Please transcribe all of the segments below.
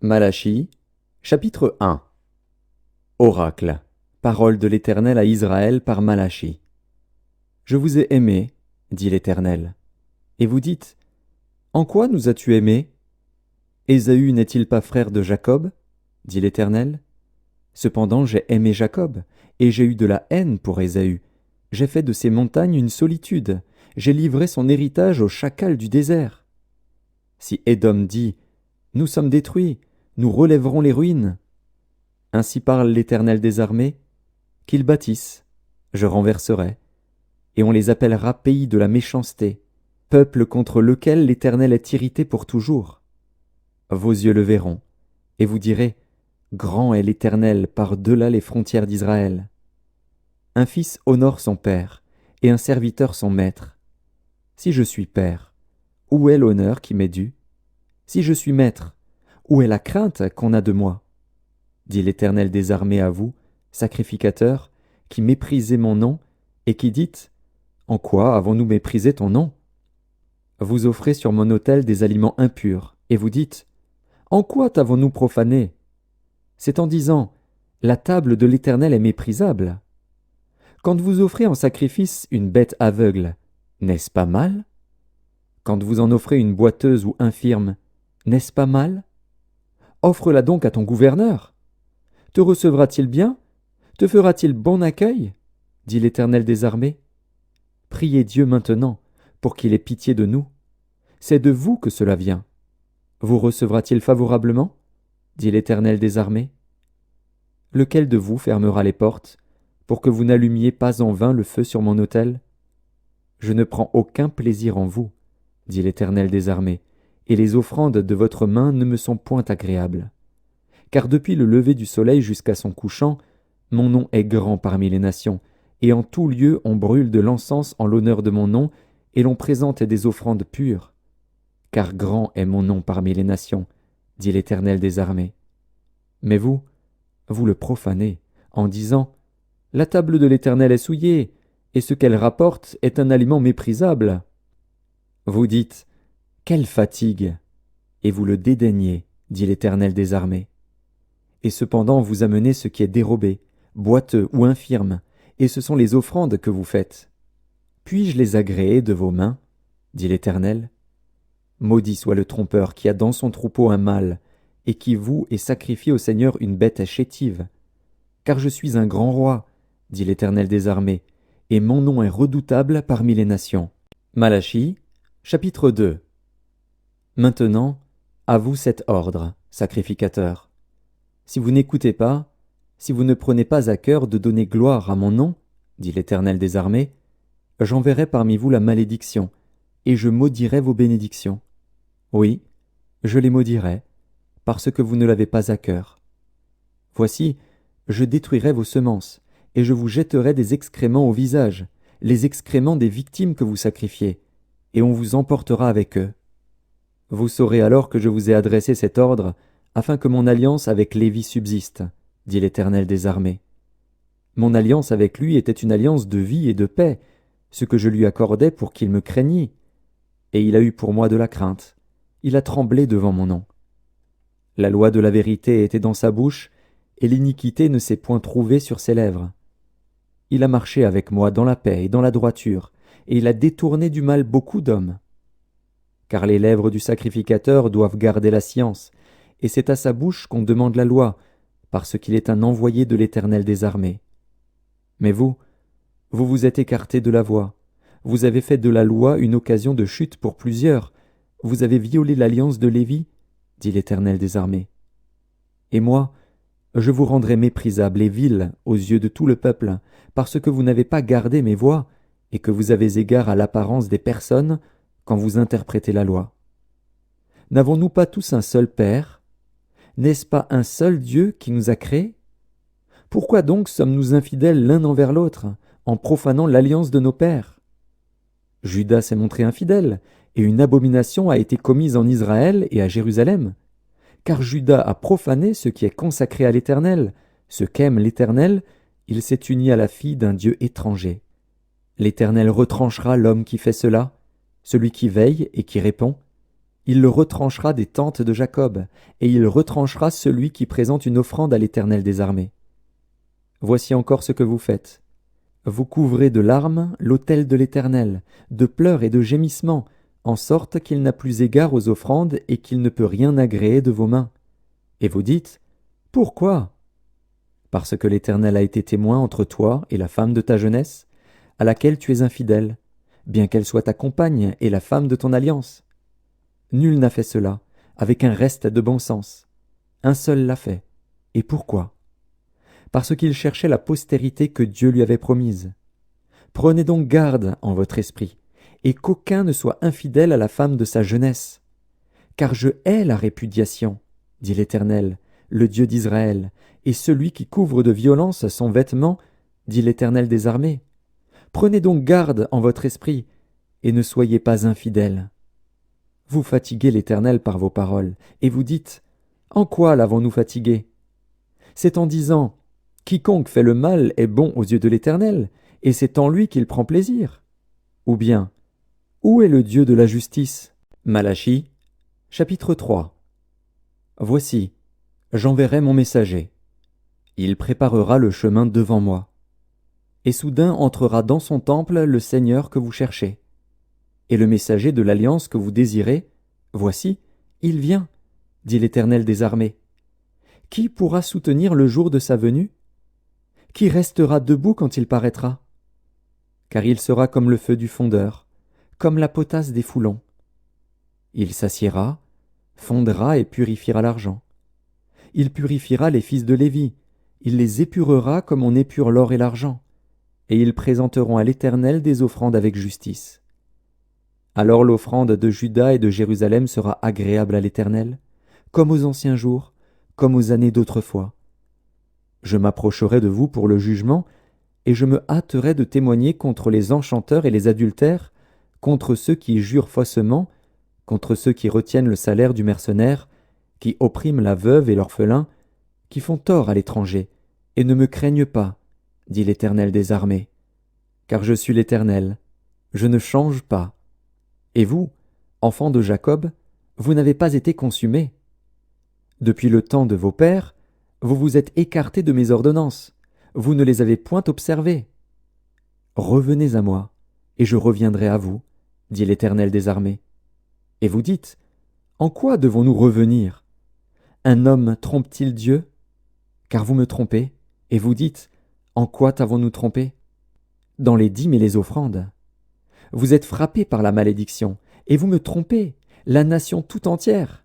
Malachie, chapitre 1. Oracle. Parole de l'Éternel à Israël par Malachie. Je vous ai aimé, dit l'Éternel. Et vous dites, en quoi nous as-tu aimés? Ésaü n'est-il pas frère de Jacob? Dit l'Éternel. Cependant j'ai aimé Jacob, et j'ai eu de la haine pour Ésaü. J'ai fait de ses montagnes une solitude, j'ai livré son héritage aux chacals du désert. Si Édom dit, nous sommes détruits, nous relèverons les ruines. Ainsi parle l'Éternel des armées, qu'ils bâtissent, je renverserai, et on les appellera pays de la méchanceté, peuple contre lequel l'Éternel est irrité pour toujours. Vos yeux le verront, et vous direz, grand est l'Éternel par-delà les frontières d'Israël. Un fils honore son père, et un serviteur son maître. Si je suis père, où est l'honneur qui m'est dû? Si je suis maître, où est la crainte qu'on a de moi? Dit l'Éternel des armées à vous, sacrificateurs, qui méprisez mon nom, et qui dites, en quoi avons-nous méprisé ton nom? Vous offrez sur mon autel des aliments impurs, et vous dites, en quoi t'avons-nous profané? C'est en disant, la table de l'Éternel est méprisable. Quand vous offrez en sacrifice une bête aveugle, n'est-ce pas mal? Quand vous en offrez une boiteuse ou infirme, n'est-ce pas mal? Offre-la donc à ton gouverneur. Te recevra-t-il bien? Te fera-t-il bon accueil? Dit l'Éternel des armées. Priez Dieu maintenant, pour qu'il ait pitié de nous. C'est de vous que cela vient. Vous recevra-t-il favorablement? Dit l'Éternel des armées. Lequel de vous fermera les portes, pour que vous n'allumiez pas en vain le feu sur mon autel? Je ne prends aucun plaisir en vous, dit l'Éternel des armées, et les offrandes de votre main ne me sont point agréables. Car depuis le lever du soleil jusqu'à son couchant, mon nom est grand parmi les nations, et en tout lieu on brûle de l'encens en l'honneur de mon nom, et l'on présente des offrandes pures. Car grand est mon nom parmi les nations, dit l'Éternel des armées. Mais vous le profanez, en disant, la table de l'Éternel est souillée, et ce qu'elle rapporte est un aliment méprisable. Vous dites, quelle fatigue! Et vous le dédaignez, dit l'Éternel des armées. Et cependant vous amenez ce qui est dérobé, boiteux ou infirme, et ce sont les offrandes que vous faites. Puis-je les agréer de vos mains? Dit l'Éternel. Maudit soit le trompeur qui a dans son troupeau un mâle, et qui voue et sacrifie au Seigneur une bête chétive. Car je suis un grand roi, dit l'Éternel des armées, et mon nom est redoutable parmi les nations. Malachie, chapitre 2. Maintenant, à vous cet ordre, sacrificateurs. Si vous n'écoutez pas, si vous ne prenez pas à cœur de donner gloire à mon nom, dit l'Éternel des armées, j'enverrai parmi vous la malédiction, et je maudirai vos bénédictions. Oui, je les maudirai, parce que vous ne l'avez pas à cœur. Voici, je détruirai vos semences, et je vous jetterai des excréments au visage, les excréments des victimes que vous sacrifiez, et on vous emportera avec eux. Vous saurez alors que je vous ai adressé cet ordre, afin que mon alliance avec Lévi subsiste, dit l'Éternel des armées. Mon alliance avec lui était une alliance de vie et de paix, ce que je lui accordais pour qu'il me craignît. Et il a eu pour moi de la crainte, il a tremblé devant mon nom. La loi de la vérité était dans sa bouche, et l'iniquité ne s'est point trouvée sur ses lèvres. Il a marché avec moi dans la paix et dans la droiture, et il a détourné du mal beaucoup d'hommes. Car les lèvres du sacrificateur doivent garder la science, et c'est à sa bouche qu'on demande la loi, parce qu'il est un envoyé de l'Éternel des armées. Mais vous vous êtes écartés de la voie, vous avez fait de la loi une occasion de chute pour plusieurs, vous avez violé l'alliance de Lévi, dit l'Éternel des armées. Et moi, je vous rendrai méprisable et vil aux yeux de tout le peuple, parce que vous n'avez pas gardé mes voies, et que vous avez égard à l'apparence des personnes quand vous interprétez la loi. N'avons-nous pas tous un seul Père? N'est-ce pas un seul Dieu qui nous a créés? Pourquoi donc sommes-nous infidèles l'un envers l'autre, en profanant l'alliance de nos pères? Judas s'est montré infidèle, et une abomination a été commise en Israël et à Jérusalem. Car Judas a profané ce qui est consacré à l'Éternel, ce qu'aime l'Éternel, il s'est uni à la fille d'un Dieu étranger. L'Éternel retranchera l'homme qui fait cela, celui qui veille et qui répond. Il le retranchera des tentes de Jacob, et il retranchera celui qui présente une offrande à l'Éternel des armées. Voici encore ce que vous faites. Vous couvrez de larmes l'autel de l'Éternel, de pleurs et de gémissements, en sorte qu'il n'a plus égard aux offrandes et qu'il ne peut rien agréer de vos mains. Et vous dites, « Pourquoi » Parce que l'Éternel a été témoin entre toi et la femme de ta jeunesse, à laquelle tu es infidèle, bien qu'elle soit ta compagne et la femme de ton alliance. Nul n'a fait cela, avec un reste de bon sens. Un seul l'a fait. Et pourquoi ? Parce qu'il cherchait la postérité que Dieu lui avait promise. Prenez donc garde en votre esprit, et qu'aucun ne soit infidèle à la femme de sa jeunesse. Car je hais la répudiation, dit l'Éternel, le Dieu d'Israël, et celui qui couvre de violence son vêtement, dit l'Éternel des armées. Prenez donc garde en votre esprit, et ne soyez pas infidèles. Vous fatiguez l'Éternel par vos paroles, et vous dites, « En quoi l'avons-nous fatigué ?» C'est en disant, « Quiconque fait le mal est bon aux yeux de l'Éternel, et c'est en lui qu'il prend plaisir. » Ou bien, « Où est le Dieu de la justice ?» Malachie, chapitre 3. Voici, j'enverrai mon messager. Il préparera le chemin devant moi. Et soudain entrera dans son temple le Seigneur que vous cherchez. Et le messager de l'alliance que vous désirez, voici, il vient, dit l'Éternel des armées. Qui pourra soutenir le jour de sa venue? Qui restera debout quand il paraîtra? Car il sera comme le feu du fondeur, comme la potasse des foulons. Il s'assiera, fondra et purifiera l'argent. Il purifiera les fils de Lévi, il les épurera comme on épure l'or et l'argent, et ils présenteront à l'Éternel des offrandes avec justice. Alors l'offrande de Juda et de Jérusalem sera agréable à l'Éternel, comme aux anciens jours, comme aux années d'autrefois. Je m'approcherai de vous pour le jugement, et je me hâterai de témoigner contre les enchanteurs et les adultères, contre ceux qui jurent faussement, contre ceux qui retiennent le salaire du mercenaire, qui oppriment la veuve et l'orphelin, qui font tort à l'étranger, et ne me craignent pas, dit l'Éternel des armées. Car je suis l'Éternel, je ne change pas. Et vous, enfants de Jacob, vous n'avez pas été consumés. Depuis le temps de vos pères, vous vous êtes écartés de mes ordonnances, vous ne les avez point observées. Revenez à moi, et je reviendrai à vous, dit l'Éternel des armées. Et vous dites, en quoi devons-nous revenir? Un homme trompe-t-il Dieu? Car vous me trompez, et vous dites, en quoi t'avons-nous trompé? Dans les dîmes et les offrandes. Vous êtes frappés par la malédiction, et vous me trompez, la nation tout entière.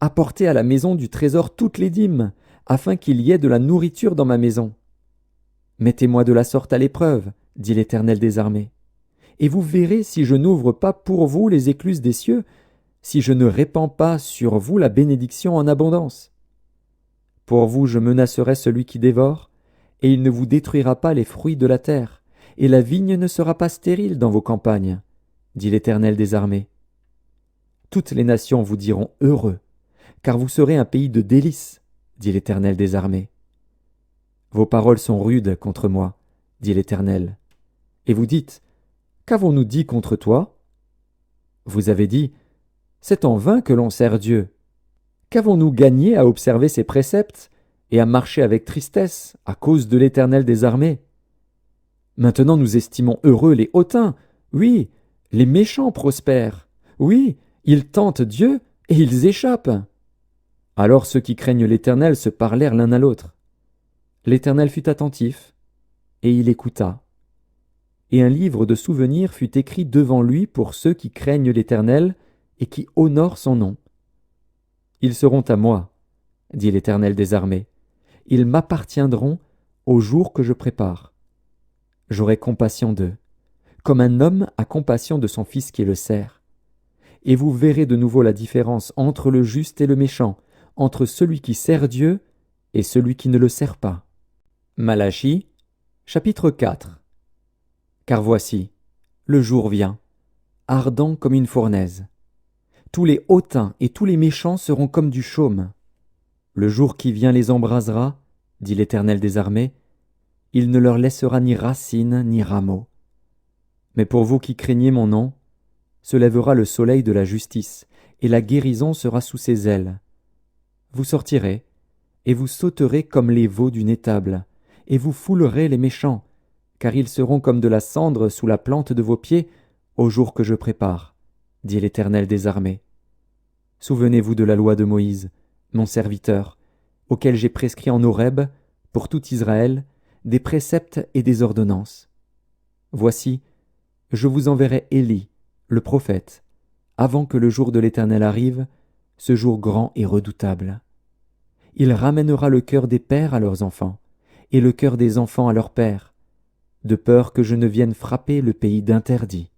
Apportez à la maison du trésor toutes les dîmes, afin qu'il y ait de la nourriture dans ma maison. Mettez-moi de la sorte à l'épreuve, dit l'Éternel des armées, et vous verrez si je n'ouvre pas pour vous les écluses des cieux, si je ne répands pas sur vous la bénédiction en abondance. Pour vous je menacerai celui qui dévore, et il ne vous détruira pas les fruits de la terre, et la vigne ne sera pas stérile dans vos campagnes, dit l'Éternel des armées. Toutes les nations vous diront heureux, car vous serez un pays de délices, dit l'Éternel des armées. Vos paroles sont rudes contre moi, dit l'Éternel. Et vous dites, qu'avons-nous dit contre toi? Vous avez dit, c'est en vain que l'on sert Dieu. Qu'avons-nous gagné à observer ses préceptes et à marcher avec tristesse à cause de l'Éternel des armées? Maintenant nous estimons heureux les hautains, oui, les méchants prospèrent, oui, ils tentent Dieu et ils échappent. Alors ceux qui craignent l'Éternel se parlèrent l'un à l'autre. L'Éternel fut attentif, et il écouta. Et un livre de souvenirs fut écrit devant lui pour ceux qui craignent l'Éternel et qui honorent son nom. Ils seront à moi, dit l'Éternel des armées. Ils m'appartiendront au jour que je prépare. J'aurai compassion d'eux, comme un homme a compassion de son fils qui le sert. Et vous verrez de nouveau la différence entre le juste et le méchant, entre celui qui sert Dieu et celui qui ne le sert pas. Malachie, chapitre 4. Car voici, le jour vient, ardent comme une fournaise. Tous les hautains et tous les méchants seront comme du chaume. Le jour qui vient les embrasera, dit l'Éternel des armées, il ne leur laissera ni racine ni rameaux. Mais pour vous qui craignez mon nom, se lèvera le soleil de la justice, et la guérison sera sous ses ailes. Vous sortirez, et vous sauterez comme les veaux d'une étable, et vous foulerez les méchants, car ils seront comme de la cendre sous la plante de vos pieds au jour que je prépare, dit l'Éternel des armées. Souvenez-vous de la loi de Moïse, mon serviteur, auquel j'ai prescrit en Horeb, pour tout Israël, des préceptes et des ordonnances. Voici, je vous enverrai Élie, le prophète, avant que le jour de l'Éternel arrive, ce jour grand et redoutable. Il ramènera le cœur des pères à leurs enfants, et le cœur des enfants à leurs pères, de peur que je ne vienne frapper le pays d'interdit.